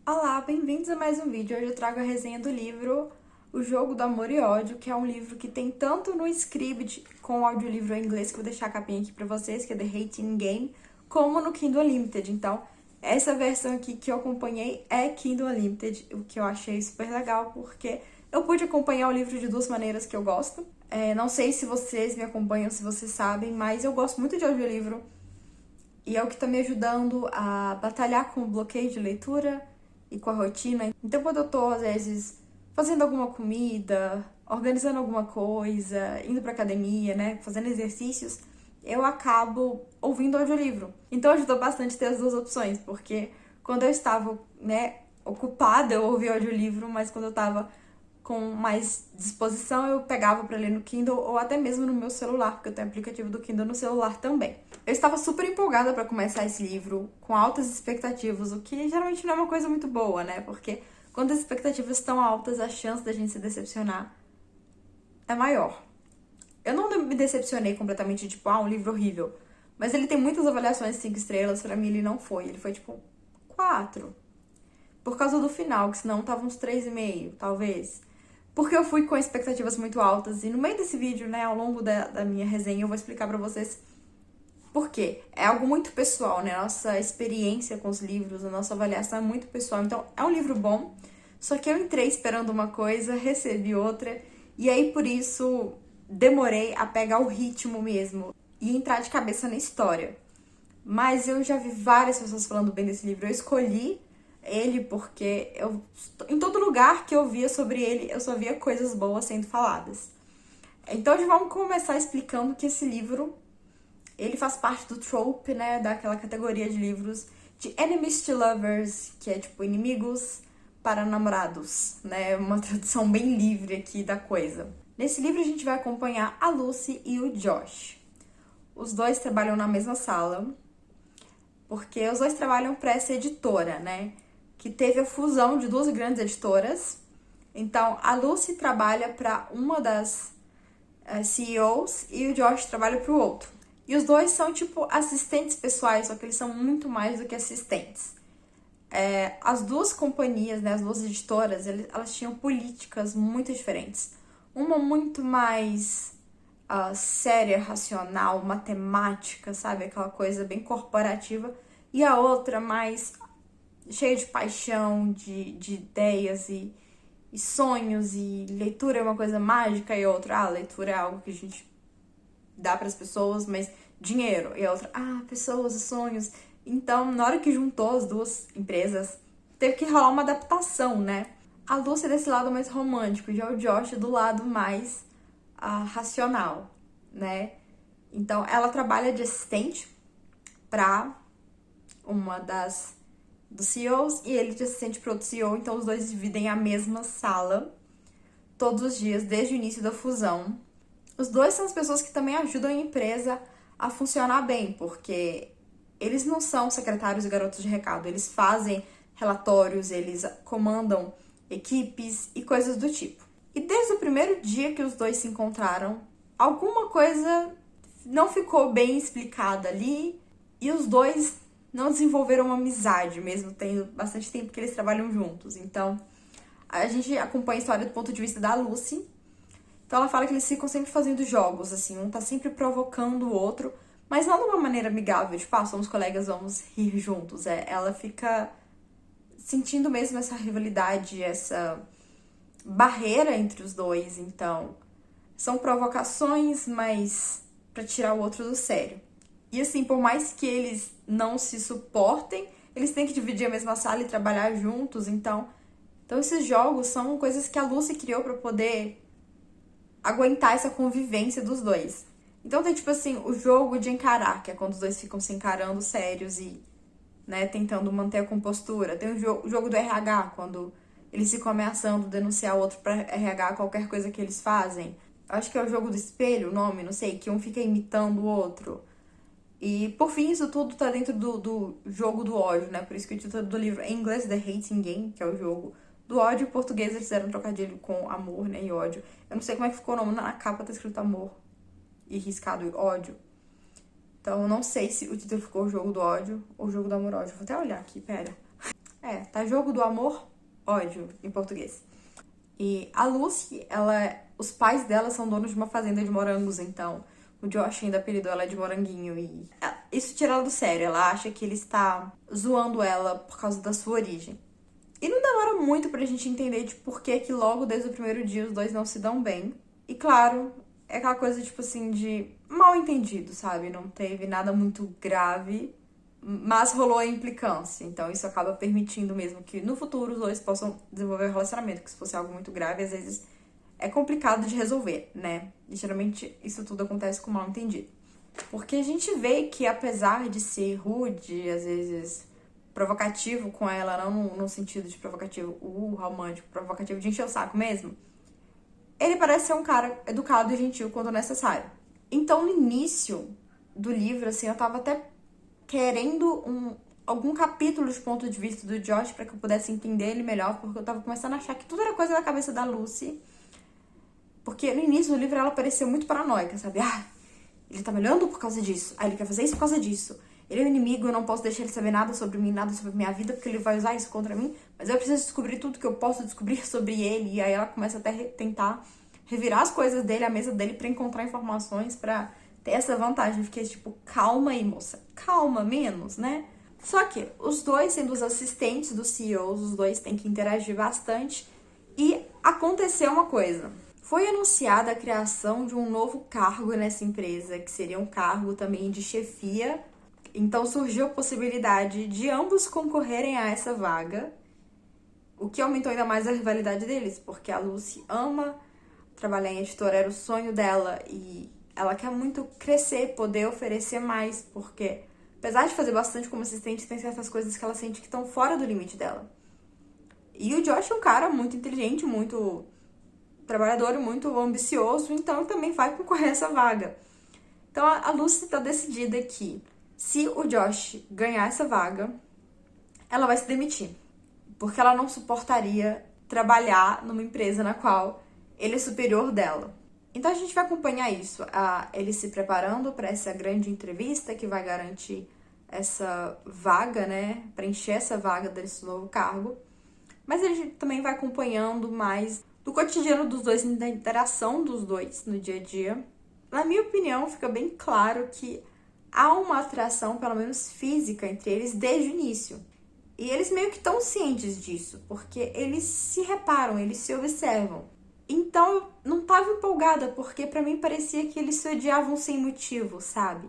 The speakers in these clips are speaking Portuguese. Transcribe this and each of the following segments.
Olá, bem-vindos a mais um vídeo. Hoje eu trago a resenha do livro O Jogo do Amor e Ódio, que é um livro que tem tanto no Scribd com o audiolivro em inglês, que eu vou deixar a capinha aqui pra vocês, que é The Hating Game, como no Kindle Unlimited. Então, essa versão aqui que eu acompanhei é Kindle Unlimited, o que eu achei super legal, porque eu pude acompanhar o livro de duas maneiras que eu gosto. Não sei se vocês me acompanham, se vocês sabem, mas eu gosto muito de audiolivro. E é o que tá me ajudando a batalhar com o bloqueio de leitura e com a rotina. Então, quando eu tô, às vezes, fazendo alguma comida, organizando alguma coisa, indo pra academia, né, fazendo exercícios, eu acabo ouvindo audiolivro. Então, ajudou bastante ter as duas opções, porque quando eu estava, né, ocupada, eu ouvia audiolivro, mas quando eu tava com mais disposição, eu pegava para ler no Kindle ou até mesmo no meu celular, porque eu tenho aplicativo do Kindle no celular também. Eu estava super empolgada para começar esse livro, com altas expectativas, o que geralmente não é uma coisa muito boa, né? Porque quando as expectativas estão altas, a chance da gente se decepcionar é maior. Eu não me decepcionei completamente, tipo, um livro horrível. Mas ele tem muitas avaliações de 5 estrelas, pra mim ele não foi. Ele foi, tipo, 4. Por causa do final, que senão tava uns 3,5, talvez. Porque eu fui com expectativas muito altas. E no meio desse vídeo, né, ao longo da minha resenha, eu vou explicar pra vocês por quê. É algo muito pessoal, né? A nossa experiência com os livros, a nossa avaliação é muito pessoal. Então, é um livro bom, só que eu entrei esperando uma coisa, recebi outra. E aí, por isso, demorei a pegar o ritmo mesmo e entrar de cabeça na história. Mas eu já vi várias pessoas falando bem desse livro. Eu escolhi ele porque em todo lugar que eu via sobre ele, eu só via coisas boas sendo faladas. Então, já vamos começar explicando que esse livro, ele faz parte do trope, né, daquela categoria de livros de enemies to lovers, que é tipo inimigos para namorados, né? Uma tradução bem livre aqui da coisa. Nesse livro a gente vai acompanhar a Lucy e o Josh. Os dois trabalham na mesma sala, porque os dois trabalham para essa editora, né? Que teve a fusão de duas grandes editoras. Então, a Lucy trabalha para uma das CEOs e o Josh trabalha para o outro. E os dois são, tipo, assistentes pessoais, só que eles são muito mais do que assistentes. As duas companhias, né, as duas editoras, elas tinham políticas muito diferentes. Uma muito mais séria, racional, matemática, sabe? Aquela coisa bem corporativa. E a outra mais cheia de paixão, de ideias e sonhos. E leitura é uma coisa mágica. E outra, leitura é algo que a gente dá para as pessoas, mas dinheiro. E a outra, pessoas e sonhos. Então, na hora que juntou as duas empresas, teve que rolar uma adaptação, né? A Lucy é desse lado mais romântico, já o Josh é do lado mais racional, né? Então, ela trabalha de assistente para uma dos CEOs e ele de assistente para outro CEO, então os dois dividem a mesma sala todos os dias, desde o início da fusão. Os dois são as pessoas que também ajudam a empresa a funcionar bem, porque eles não são secretários e garotos de recado, eles fazem relatórios, eles comandam equipes e coisas do tipo. E desde o primeiro dia que os dois se encontraram, alguma coisa não ficou bem explicada ali e os dois não desenvolveram uma amizade, mesmo tendo bastante tempo que eles trabalham juntos. Então, a gente acompanha a história do ponto de vista da Lucy. Então, ela fala que eles ficam sempre fazendo jogos, assim, um tá sempre provocando o outro, mas não de uma maneira amigável, tipo, somos colegas, vamos rir juntos. Ela fica sentindo mesmo essa rivalidade, essa barreira entre os dois. Então, são provocações, mas pra tirar o outro do sério. E assim, por mais que eles não se suportem, eles têm que dividir a mesma sala e trabalhar juntos. Então esses jogos são coisas que a Lucy criou pra poder aguentar essa convivência dos dois. Então tem, tipo assim, o jogo de encarar, que é quando os dois ficam se encarando sérios e, né, tentando manter a compostura. Tem o jogo do RH, quando eles ficam ameaçando denunciar o outro pra RH qualquer coisa que eles fazem. Acho que é o jogo do espelho, o nome, não sei, que um fica imitando o outro. E, por fim, isso tudo tá dentro do jogo do ódio, né? Por isso que o título do livro é em inglês The Hating Game, que é o jogo do ódio. Em português eles fizeram um trocadilho com amor, né? E ódio. Eu não sei como é que ficou o nome, na capa tá escrito amor e riscado ódio. Então, eu não sei se o título ficou o jogo do ódio ou o jogo do amor-ódio. Vou até olhar aqui, pera. Tá Jogo do Amor, Ódio, em português. E a Lucy, os pais dela são donos de uma fazenda de morangos, então o Josh ainda apelidou ela de moranguinho e isso tira ela do sério, ela acha que ele está zoando ela por causa da sua origem. E não demora muito pra gente entender de por que logo desde o primeiro dia os dois não se dão bem. E claro, é aquela coisa tipo assim de mal entendido, sabe? Não teve nada muito grave, mas rolou a implicância. Então isso acaba permitindo mesmo que no futuro os dois possam desenvolver um relacionamento, que se fosse algo muito grave, às vezes é complicado de resolver, né? E geralmente isso tudo acontece com mal entendido. Porque a gente vê que apesar de ser rude, às vezes provocativo com ela, não no sentido de provocativo romântico, provocativo de encher o saco mesmo, ele parece ser um cara educado e gentil quando necessário. Então, no início do livro, assim, eu tava até querendo algum capítulo de ponto de vista do Josh pra que eu pudesse entender ele melhor, porque eu tava começando a achar que tudo era coisa da cabeça da Lucy. Porque no início do livro ela parecia muito paranoica, sabe? Ele tá me olhando por causa disso. Ele quer fazer isso por causa disso. Ele é um inimigo, eu não posso deixar ele saber nada sobre mim, nada sobre minha vida, porque ele vai usar isso contra mim. Mas eu preciso descobrir tudo que eu posso descobrir sobre ele. E aí ela começa até a tentar revirar as coisas dele, a mesa dele, pra encontrar informações, pra ter essa vantagem. Eu fiquei tipo, calma aí, moça. Calma, menos, né? Só que os dois, sendo os assistentes dos CEOs, os dois têm que interagir bastante. E aconteceu uma coisa. Foi anunciada a criação de um novo cargo nessa empresa, que seria um cargo também de chefia. Então surgiu a possibilidade de ambos concorrerem a essa vaga, o que aumentou ainda mais a rivalidade deles, porque a Lucy ama trabalhar em editora, era o sonho dela, e ela quer muito crescer, poder oferecer mais, porque apesar de fazer bastante como assistente, tem certas coisas que ela sente que estão fora do limite dela. E o Josh é um cara muito inteligente, muito trabalhador e muito ambicioso, então também vai concorrer a essa vaga. Então a Lucy está decidida que se o Josh ganhar essa vaga, ela vai se demitir, porque ela não suportaria trabalhar numa empresa na qual ele é superior dela. Então a gente vai acompanhar isso, ele se preparando para essa grande entrevista que vai garantir essa vaga, né, preencher essa vaga desse novo cargo. Mas a gente também vai acompanhando mais do cotidiano dos dois, da interação dos dois no dia a dia. Na minha opinião, fica bem claro que há uma atração, pelo menos física, entre eles desde o início. E eles meio que estão cientes disso, porque eles se reparam, eles se observam. Então eu não tava empolgada, porque pra mim parecia que eles se odiavam sem motivo, sabe?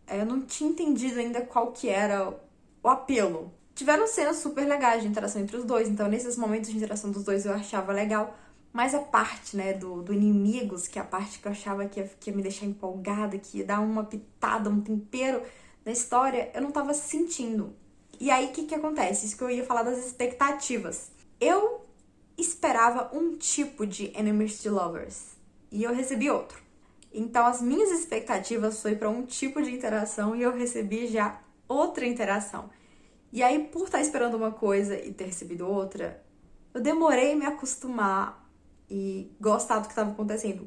Eu não tinha entendido ainda qual que era o apelo. Tiveram cenas super legais de interação entre os dois, então nesses momentos de interação dos dois eu achava legal. Mas a parte, né, do inimigos, que é a parte que eu achava que ia me deixar empolgada, que ia dar uma pitada, um tempero na história, eu não tava sentindo. E aí, o que acontece? Isso que eu ia falar das expectativas. Eu esperava um tipo de Enemies to Lovers, e eu recebi outro. Então, as minhas expectativas foi para um tipo de interação, e eu recebi já outra interação. E aí, por estar esperando uma coisa e ter recebido outra, eu demorei a me acostumar e gostar do que estava acontecendo.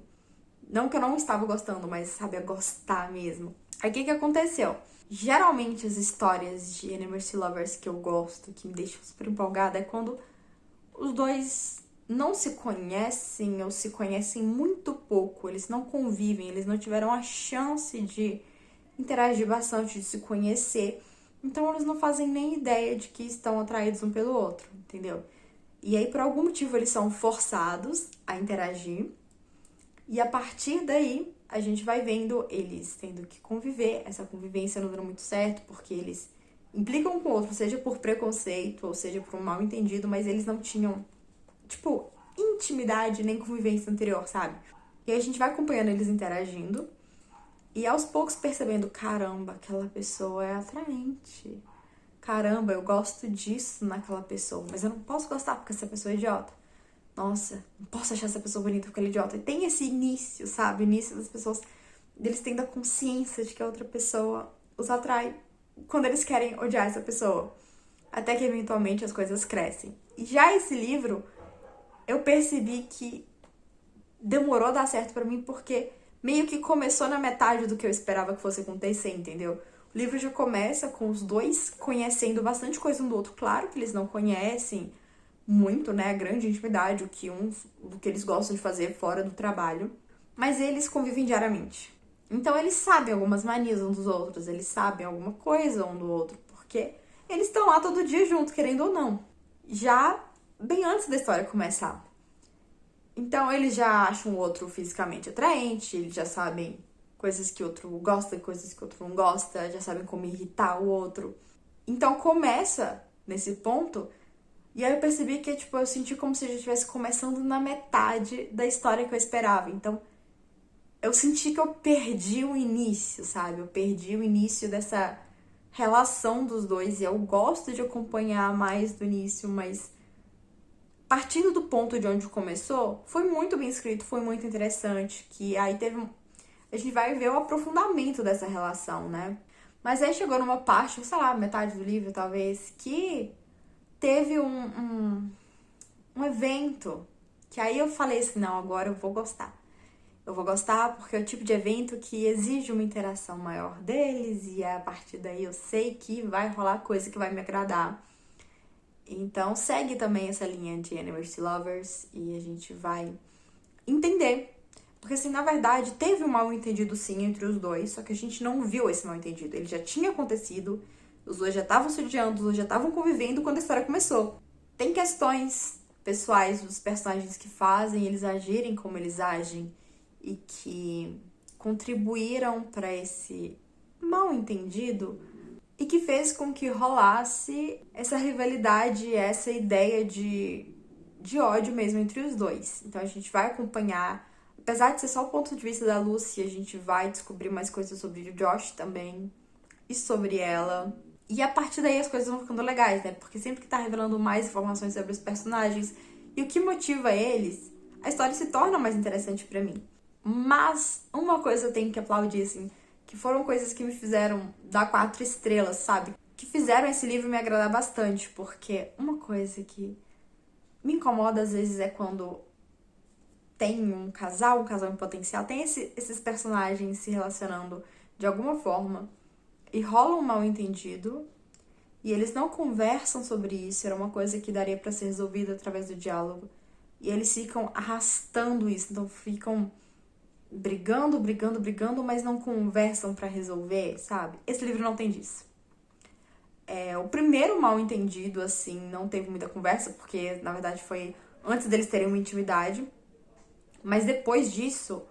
Não que eu não estava gostando, mas sabe, a gostar mesmo. Aí o que aconteceu? Geralmente as histórias de Enemies to Lovers que eu gosto, que me deixam super empolgada, é quando os dois não se conhecem ou se conhecem muito pouco, eles não convivem, eles não tiveram a chance de interagir bastante, de se conhecer. Então eles não fazem nem ideia de que estão atraídos um pelo outro, entendeu? E aí, por algum motivo, eles são forçados a interagir. E a partir daí, a gente vai vendo eles tendo que conviver. Essa convivência não dura muito certo, porque eles implicam um com o outro, seja por preconceito, ou seja por um mal entendido, mas eles não tinham, tipo, intimidade nem convivência anterior, sabe? E aí a gente vai acompanhando eles interagindo. E aos poucos percebendo, caramba, aquela pessoa é atraente. Caramba, eu gosto disso naquela pessoa, mas eu não posso gostar porque essa pessoa é idiota. Nossa, não posso achar essa pessoa bonita porque ela é idiota. E tem esse início, sabe? O início das pessoas, eles tendo a consciência de que a outra pessoa os atrai quando eles querem odiar essa pessoa. Até que eventualmente as coisas crescem. E já esse livro, eu percebi que demorou a dar certo pra mim porque meio que começou na metade do que eu esperava que fosse acontecer, entendeu? O livro já começa com os dois conhecendo bastante coisa um do outro. Claro que eles não conhecem muito, né, a grande intimidade, o que eles gostam de fazer fora do trabalho, mas eles convivem diariamente. Então eles sabem algumas manias um dos outros, eles sabem alguma coisa um do outro, porque eles estão lá todo dia junto, querendo ou não. Já bem antes da história começar. Então eles já acham o outro fisicamente atraente, eles já sabem coisas que o outro gosta, coisas que o outro não gosta, já sabem como irritar o outro. Então começa nesse ponto, e aí eu percebi que, tipo, eu senti como se já estivesse começando na metade da história que eu esperava. Então eu senti que eu perdi o início, sabe? Eu perdi o início dessa relação dos dois, e eu gosto de acompanhar mais do início, mas partindo do ponto de onde começou, foi muito bem escrito, foi muito interessante, que aí a gente vai ver o aprofundamento dessa relação, né? Mas aí chegou numa parte, sei lá, metade do livro talvez, que teve um evento, que aí eu falei assim, não, agora eu vou gostar. Eu vou gostar porque é o tipo de evento que exige uma interação maior deles, e a partir daí eu sei que vai rolar coisa que vai me agradar. Então segue também essa linha de Anniversary Lovers e a gente vai entender. Porque assim, na verdade, teve um mal-entendido sim entre os dois, só que a gente não viu esse mal-entendido. Ele já tinha acontecido, os dois já estavam se odiando, os dois já estavam convivendo quando a história começou. Tem questões pessoais dos personagens que fazem eles agirem como eles agem e que contribuíram para esse mal-entendido e que fez com que rolasse essa rivalidade, essa ideia de ódio mesmo entre os dois. Então a gente vai acompanhar, apesar de ser só o ponto de vista da Lucy, a gente vai descobrir mais coisas sobre o Josh também e sobre ela. E a partir daí as coisas vão ficando legais, né? Porque sempre que tá revelando mais informações sobre os personagens e o que motiva eles, a história se torna mais interessante pra mim. Mas uma coisa eu tenho que aplaudir, assim, que foram coisas que me fizeram dar 4 estrelas, sabe? Que fizeram esse livro me agradar bastante, porque uma coisa que me incomoda às vezes é quando tem um casal em potencial, tem esses personagens se relacionando de alguma forma e rola um mal-entendido e eles não conversam sobre isso, era uma coisa que daria pra ser resolvida através do diálogo. E eles ficam arrastando isso, então ficam brigando, mas não conversam pra resolver, sabe? Esse livro não tem disso. O primeiro mal-entendido, assim, não teve muita conversa, porque, na verdade, foi antes deles terem uma intimidade. Mas depois disso,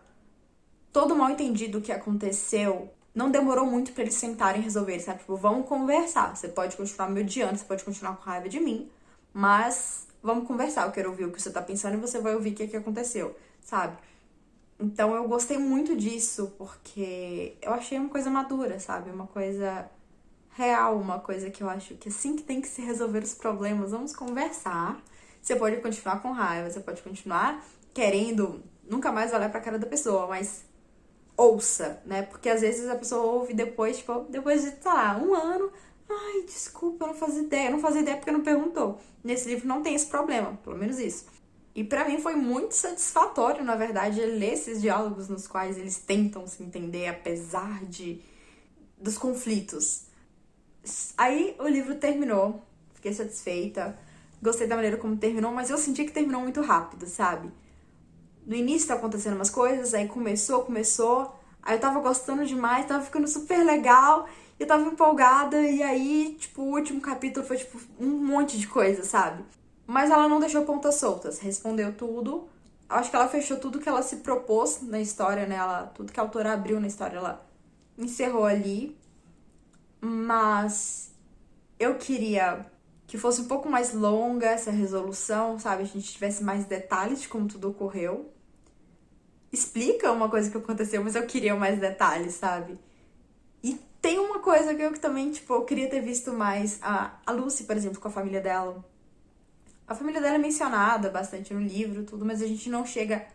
todo mal-entendido que aconteceu não demorou muito pra eles sentarem e resolverem, sabe? Tipo, vamos conversar. Você pode continuar me odiando, você pode continuar com raiva de mim, mas vamos conversar. Eu quero ouvir o que você tá pensando e você vai ouvir o que aconteceu, sabe? Então eu gostei muito disso, porque eu achei uma coisa madura, sabe? Uma coisa real, uma coisa que eu acho que assim que tem que se resolver os problemas, vamos conversar. Você pode continuar com raiva, você pode continuar querendo nunca mais olhar pra cara da pessoa, mas ouça, né? Porque às vezes a pessoa ouve depois, tipo, depois de, sei lá, um ano, ai, desculpa, eu não fazia ideia porque não perguntou. Nesse livro não tem esse problema, pelo menos isso. E pra mim foi muito satisfatório, na verdade, ler esses diálogos nos quais eles tentam se entender, apesar dos conflitos. Aí o livro terminou, fiquei satisfeita, gostei da maneira como terminou, mas eu senti que terminou muito rápido, sabe? No início tá acontecendo umas coisas, aí começou, aí eu tava gostando demais, tava ficando super legal, eu tava empolgada, e aí, tipo, o último capítulo foi, tipo, um monte de coisa, sabe? Mas ela não deixou pontas soltas, respondeu tudo. Acho que ela fechou tudo que ela se propôs na história, né? Tudo que a autora abriu na história, ela encerrou ali. Mas eu queria que fosse um pouco mais longa essa resolução, sabe? A gente tivesse mais detalhes de como tudo ocorreu. Explica uma coisa que aconteceu, mas eu queria mais detalhes, sabe? E tem uma coisa que eu também, tipo, eu queria ter visto mais. A Lucy, por exemplo, com a família dela. A família dela é mencionada bastante no livro, tudo, mas a gente não chega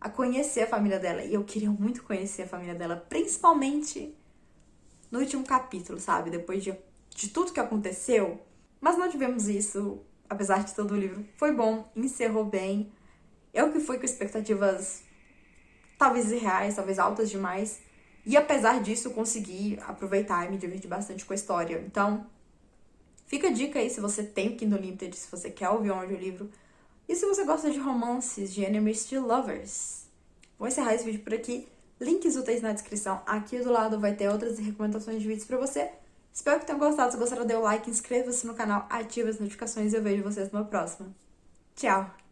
a conhecer a família dela. E eu queria muito conhecer a família dela, principalmente no último capítulo, sabe? Depois de tudo que aconteceu. Mas não tivemos isso, apesar de todo o livro. Foi bom, encerrou bem. Eu que fui com expectativas talvez irreais, talvez altas demais. E apesar disso, consegui aproveitar e me divertir bastante com a história. Então, fica a dica aí se você tem o Kindle Unlimited, se você quer ouvir um audiolivro. E se você gosta de romances, de enemies to lovers. Vou encerrar esse vídeo por aqui. Links úteis na descrição. Aqui do lado vai ter outras recomendações de vídeos pra você. Espero que tenham gostado. Se gostaram, dê um like, inscreva-se no canal, ative as notificações e eu vejo vocês numa próxima. Tchau!